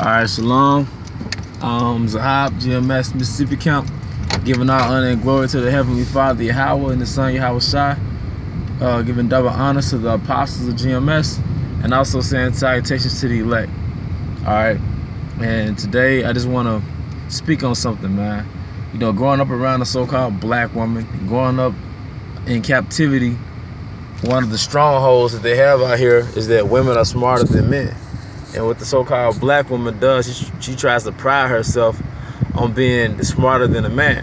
Alright, shalom. Zahab, GMS, Mississippi Camp, giving all honor and glory to the Heavenly Father, Yahweh, and the Son, Yahweh Shai. Giving double honors to the apostles of GMS, and also saying salutations to the elect. Alright, and today I just want to speak on something, man. You know, growing up around a so-called black woman, growing up in captivity, one of the strongholds that they have out here is that women are smarter than men. And what the so-called black woman does, she tries to pride herself on being smarter than a man.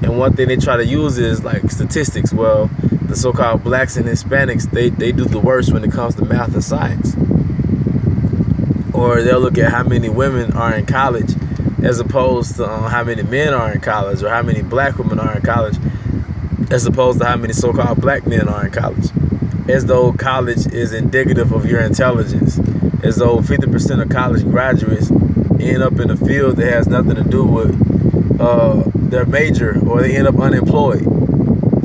And one thing they try to use is like statistics. Well, the so-called blacks and Hispanics, they do the worst when it comes to math and science. Or they'll look at how many women are in college as opposed to how many men are in college, or how many black women are in college as opposed to how many so-called black men are in college. As though college is indicative of your intelligence. As though 50% of college graduates end up in a field that has nothing to do with their major, or they end up unemployed.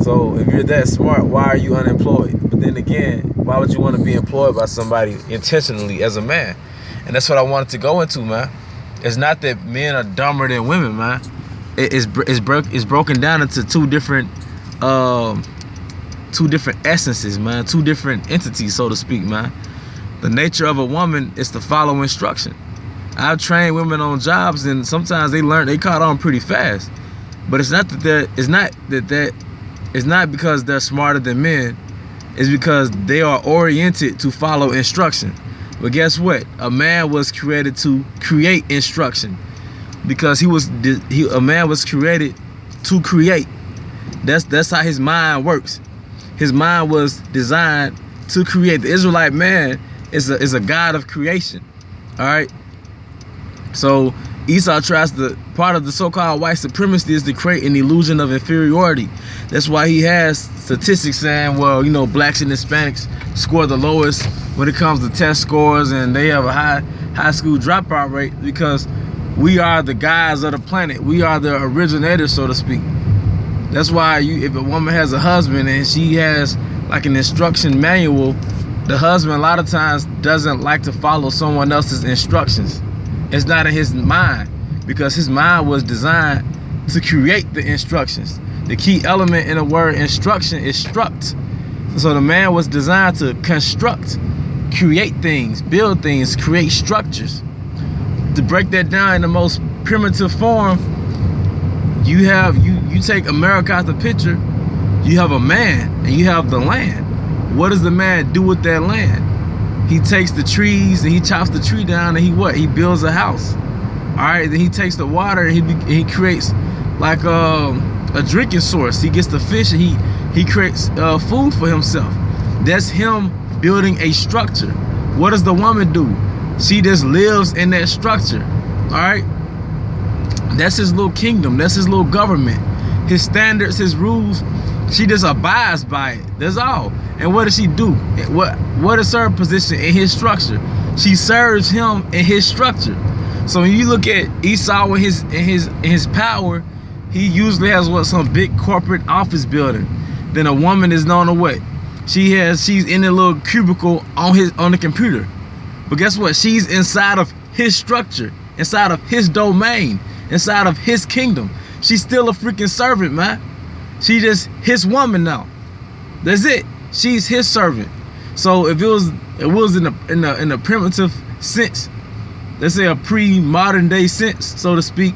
So if you're that smart, why are you unemployed? But then again, why would you want to be employed by somebody intentionally as a man? And that's what I wanted to go into, man. It's not that men are dumber than women, man. It's broken down into two different essences, man. Two different entities, so to speak, man. The nature of a woman is to follow instruction. I've trained women on jobs, and sometimes they caught on pretty fast. But it's not because they're smarter than men. It's because they are oriented to follow instruction. But guess what? A man was created to create instruction, because a man was created to create. That's how his mind works. His mind was designed to create. The Israelite man is a god of creation. All right. So Esau tries to, part of the so-called white supremacy is to create an illusion of inferiority. That's why he has statistics saying, well, you know, blacks and Hispanics score the lowest when it comes to test scores, and they have a high school dropout rate, because we are the guys of the planet. We are the originators, so to speak. That's why if a woman has a husband and she has like an instruction manual, the husband a lot of times doesn't like to follow someone else's instructions. It's not in his mind, because his mind was designed to create the instructions. The key element in the word instruction is struct. So the man was designed to construct, create things, build things, create structures. To break that down in the most primitive form, you take America out the picture. You have a man and you have the land. What does the man do with that land? He takes the trees and he chops the tree down, and he builds a house. All right, then he takes the water and he creates like a drinking source. He gets the fish and he creates food for himself. That's him building a structure. What does the woman do? She just lives in that structure. All right, that's his little kingdom. That's his little government. His standards, his rules. She just abides by it. That's all. And what does she do? What is her position in his structure? She serves him in his structure. So when you look at Esau in his power, he usually has some big corporate office building. Then a woman is known to what? She's in a little cubicle on the computer. But guess what? She's inside of his structure, inside of his domain, inside of his kingdom. She's still a freaking servant, man. She's just his woman now. That's it. She's his servant. So if it was in a primitive sense, let's say a pre-modern day sense, so to speak,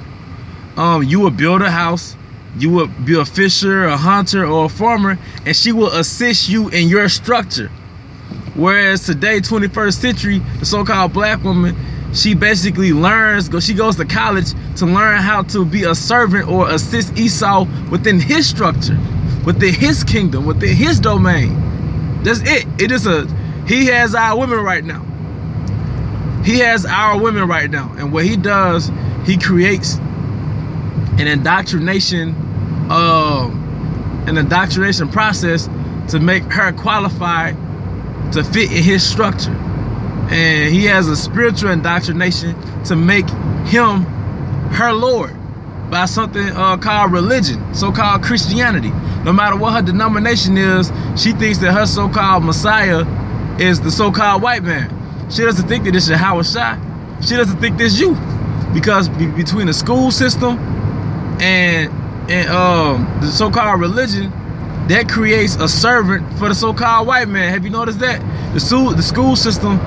you would build a house, you would be a fisher, a hunter, or a farmer, and she will assist you in your structure. Whereas today, 21st century, the so-called black woman, she basically she goes to college to learn how to be a servant or assist Esau within his structure, within his kingdom, within his domain. That's it. He has our women right now. He has our women right now. And what he does, he creates an indoctrination process to make her qualified to fit in his structure. And he has a spiritual indoctrination to make him her Lord by something called religion, so-called Christianity. No matter what her denomination is, she thinks that her so-called Messiah is the so-called white man. She doesn't think that it's Yahweh Shai. She doesn't think this you, because between the school system and the so-called religion, that creates a servant for the so-called white man. Have you noticed that? The school system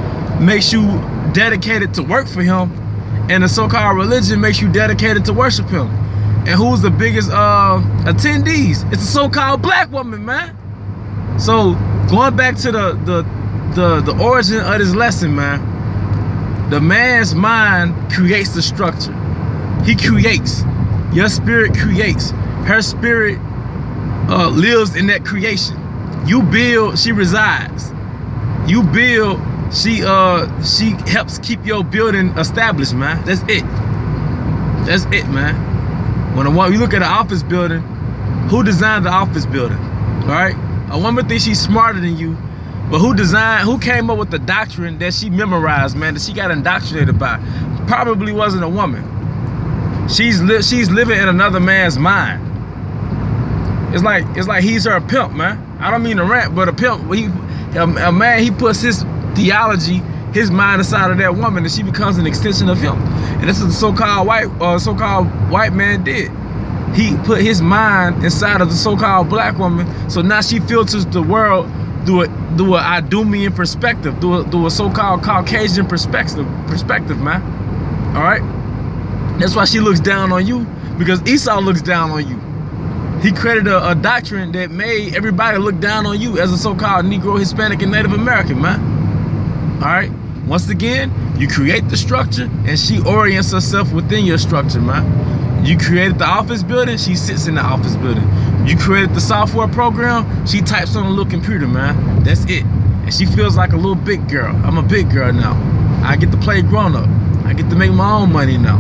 makes you dedicated to work for him, and the so-called religion makes you dedicated to worship him. And who's the biggest attendees? It's the so-called black woman, man. So going back to the origin of this lesson, man, the man's mind creates the structure. He creates. Your spirit creates. Her spirit lives in that creation. You build, she resides. You build, she helps keep your building established, man. That's it. That's it, man. When you look at an office building, who designed the office building? All right? A woman thinks she's smarter than you, but who came up with the doctrine that she memorized, man, that she got indoctrinated by? Probably wasn't a woman. She's living in another man's mind. It's like he's her pimp, man. I don't mean to rant, but a pimp, a man, he puts his theology, his mind inside of that woman, and she becomes an extension of him. And this is the so-called white man did. He put his mind inside of the so-called black woman, so now she filters the world through an Idumean perspective, through a so-called Caucasian perspective, man. All right. That's why she looks down on you, because Esau looks down on you. He created a doctrine that made everybody look down on you as a so-called Negro, Hispanic, and Native American, man. All right. Once again, you create the structure, and she orients herself within your structure, man. You created the office building, she sits in the office building. You created the software program, she types on a little computer, man. That's it. And she feels like a little big girl. I'm a big girl now. I get to play grown up. I get to make my own money now.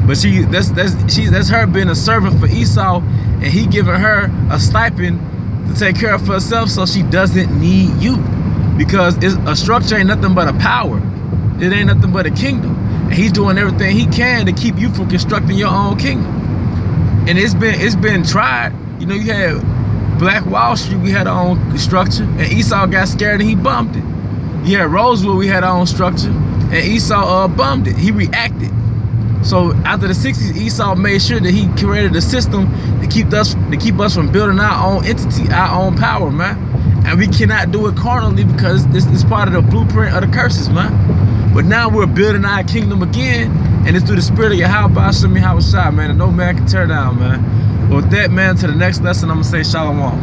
But that's her being a servant for Esau, and he giving her a stipend to take care of herself, so she doesn't need you. Because a structure ain't nothing but a power. It ain't nothing but a kingdom. And he's doing everything he can to keep you from constructing your own kingdom. And it's been tried. You know, you had Black Wall Street, we had our own structure, and Esau got scared and he bummed it. You had Rosewood, we had our own structure, and Esau bummed it. He reacted. So after the 60s, Esau made sure that he created a system to keep us from building our own entity, our own power, man. And we cannot do it carnally, because this is part of the blueprint of the curses, man. But now we're building our kingdom again, and it's through the spirit of Yahweh Hashem Yahweh Shai, man, and no man can tear down, man. But with that, man, to the next lesson, I'm going to say shalom.